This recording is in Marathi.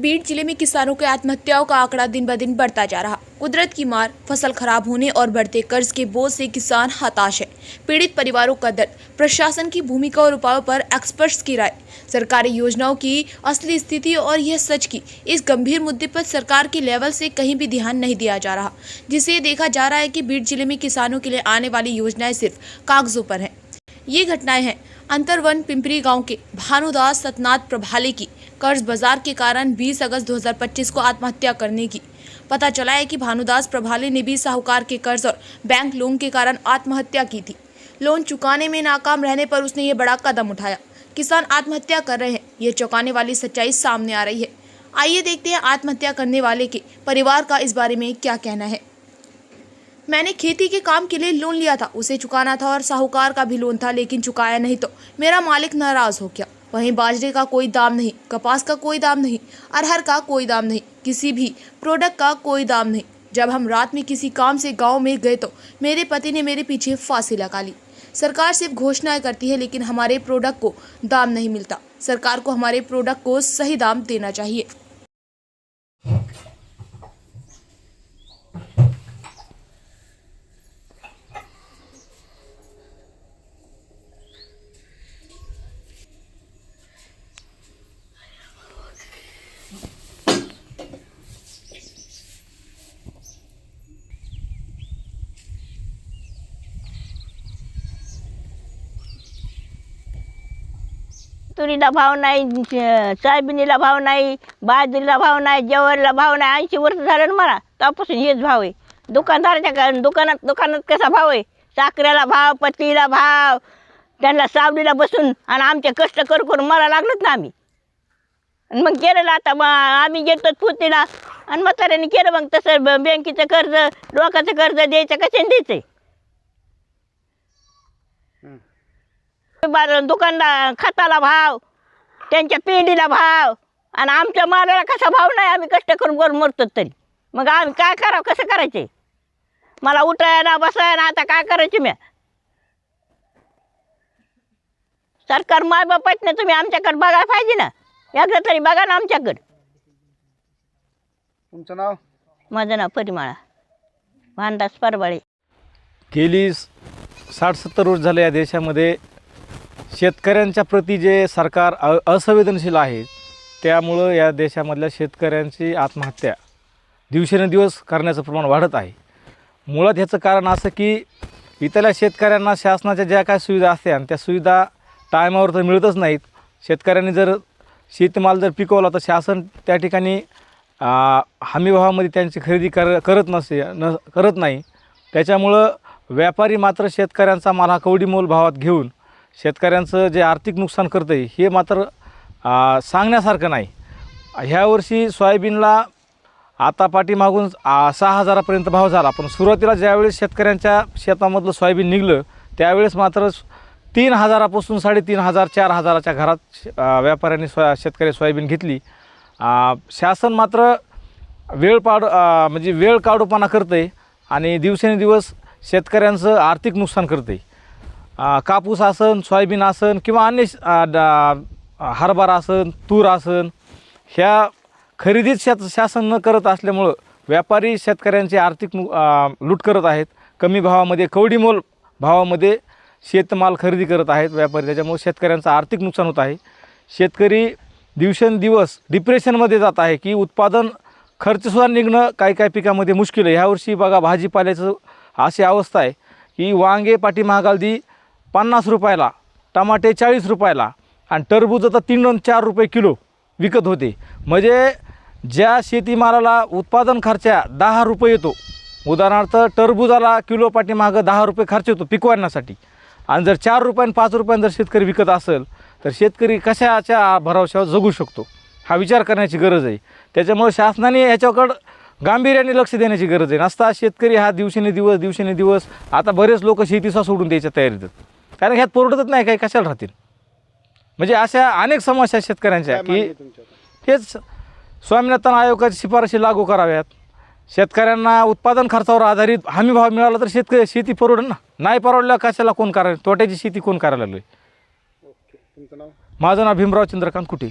बीड जिले में किसानों के आत्महत्याओं का आंकड़ा दिन ब दिन बढ़ता जा रहा। कुदरत की मार, फसल खराब होने और बढ़ते कर्ज के बोझ से किसान हताश है। पीड़ित परिवारों का दर्द, प्रशासन की भूमिका और उपायों पर एक्सपर्ट्स की राय, सरकारी योजनाओं की असली स्थिति और यह सच कि इस गंभीर मुद्दे पर सरकार के लेवल से कहीं भी ध्यान नहीं दिया जा रहा, जिससे देखा जा रहा है कि बीड जिले में किसानों के लिए आने वाली योजनाएं सिर्फ कागजों पर हैं। ये घटनाएं हैं अंतरवन पिंपरी गांव के भानुदास सतनाथ प्रभाले की। कर्ज बाजार के कारण 20 अगस्त 2025 को आत्महत्या करने की। पता चला है कि भानुदास प्रभाले ने भी साहूकार के कर्ज और बैंक लोन के कारण आत्महत्या की थी। लोन चुकाने में नाकाम रहने पर उसने ये बड़ा कदम उठाया। किसान आत्महत्या कर रहे हैं, ये चौंकाने वाली सच्चाई सामने आ रही है। आइए देखते हैं आत्महत्या करने वाले के परिवार का इस बारे में क्या कहना है। मैंने खेती के काम के लिए लोन लिया था, उसे चुकाना था और साहूकार का भी लोन था, लेकिन चुकाया नहीं तो मेरा मालिक नाराज हो गया। वहीं बाजरे का कोई दाम नहीं, कपास का कोई दाम नहीं, अरहर का कोई दाम नहीं, किसी भी प्रोडक्ट का कोई दाम नहीं। जब हम रात में किसी काम से गांव में गए तो मेरे पति ने मेरे पीछे फांसी लगा ली। सरकार सिर्फ घोषणाएं करती है, लेकिन हमारे प्रोडक्ट को दाम नहीं मिलता। सरकार को हमारे प्रोडक्ट को सही दाम देना चाहिए। तुरीला भाव नाही, सोयाबीनला भाव नाही, बाजरीला भाव नाही, ज्वारीला भाव नाही। 80 वर्ष झालं ना मला, त्यापासून हेच भाव आहे। दुकानात कसा भाव आहे? साखरेला भाव, पत्तीला भाव, त्यांना सावलीला बसून आणि आमचे कष्ट करून मला लागलंच ना आम्ही। मग केलं आता आम्ही घेतो पुतीला आणि म्हाताऱ्याने केलं। मग तसं बँकेचं कर्ज, लोकांचं कर्ज द्यायचं, कशाने द्यायचं? दुकानला खताला भाव, त्यांच्या पेंडीला भाव आणि आमच्या मालाला कसा भाव नाही। आम्ही कष्ट करून मरतो तरी मग आम्ही काय करावं? कसं करायचे? मला उठायला बसायला आता काय करायचं? मी सरकार मायबापाच ना, तुम्ही आमच्याकडे बघायला पाहिजे ना, एकदा तरी बघा ना आमच्याकडे। तुमचं नाव? माझं नाव परिमळा भानुदास प्रभाले। गेली 60-70 वर्ष झाले या देशामध्ये शेतकऱ्यांच्या प्रती जे सरकार असंवेदनशील आहे, त्यामुळं या देशामधल्या शेतकऱ्यांची आत्महत्या दिवसेंदिवस करण्याचं प्रमाण वाढत आहे। मुळात ह्याचं कारण असं की इथल्या शेतकऱ्यांना शासनाच्या ज्या काय सुविधा असतात त्या सुविधा टायमावर तर मिळतच नाहीत। शेतकऱ्यांनी जर शेतीमाल जर पिकवला तर शासन त्या ठिकाणी हमीभावामध्ये त्यांची खरेदी करत नाही। त्याच्यामुळं व्यापारी मात्र शेतकऱ्यांचा माल हा कवडीमोल भावात घेऊन शेतकऱ्यांचं जे आर्थिक नुकसान करतं आहे हे मात्र सांगण्यासारखं नाही। ह्या वर्षी सोयाबीनला आता पाठीमागून 6,000पर्यंत भाव झाला, पण सुरुवातीला ज्यावेळेस शेतकऱ्यांच्या शेतामधलं सोयाबीन निघलं त्यावेळेस मात्र 3,000पासून 3,500 4,000च्या घरात व्यापाऱ्यांनी शेतकरी सोयाबीन घेतली। शासन मात्र वेळ काढूपणा करतं आहे आणि दिवसेंदिवस शेतकऱ्यांचं आर्थिक नुकसान करतं आहे। कापूस असन, सोयाबीन असन किंवा अन्य हरभरा असन, तूर असन, ह्या खरेदीत शासन न करत असल्यामुळं व्यापारी शेतकऱ्यांची आर्थिक लूट करत आहेत। कमी भावामध्ये, कवडीमोल भावामध्ये शेतमाल खरेदी करत आहेत व्यापारी, त्याच्यामुळे शेतकऱ्यांचं आर्थिक नुकसान होत आहे। शेतकरी दिवसेंदिवस डिप्रेशनमध्ये जात आहे की उत्पादन खर्चसुद्धा निघणं काही पिकामध्ये मुश्किल आहे। ह्यावर्षी बघा भाजीपाल्याचं अशी अवस्था आहे की वांगे पाठीमागाल 50 रुपयाला, टमाटे 40 रुपयाला आणि टरबूज आता 3 आणि 4 रुपये किलो विकत होते। म्हणजे ज्या शेतीमालाला उत्पादन खर्च 10 रुपये येतो, उदाहरणार्थ टरबुजाला किलो पाठीमागं 10 रुपये खर्च येतो पिकवण्यासाठी, आणि जर 4 रुपये 5 रुपयांनी जर शेतकरी विकत असेल तर शेतकरी कशाच्या भरवशावर जगू शकतो? हा विचार करण्याची गरज आहे। त्याच्यामुळे शासनाने याच्याकडं गांभीर्याने लक्ष देण्याची गरज आहे। नसता शेतकरी हा दिवसेंदिवस आता बरेच लोक शेतीचा सोडून द्यायच्या तयारीत आहेत, कारण ह्यात परवडतच नाही, काही कशाला राहतील। म्हणजे अशा अनेक समस्या शेतकऱ्यांच्या की हेच स्वामीनाथन आयोगाची शिफारशी लागू कराव्यात। शेतकऱ्यांना उत्पादन खर्चावर आधारित हमी भाव मिळाला तर शेती परवडेल ना, नाही परवडल्या कशाला कोण करायला, तोट्याची शेती कोण करायला लागली? तुमचं नाव? माझं नाव भीमराव चंद्रकांत कुटे।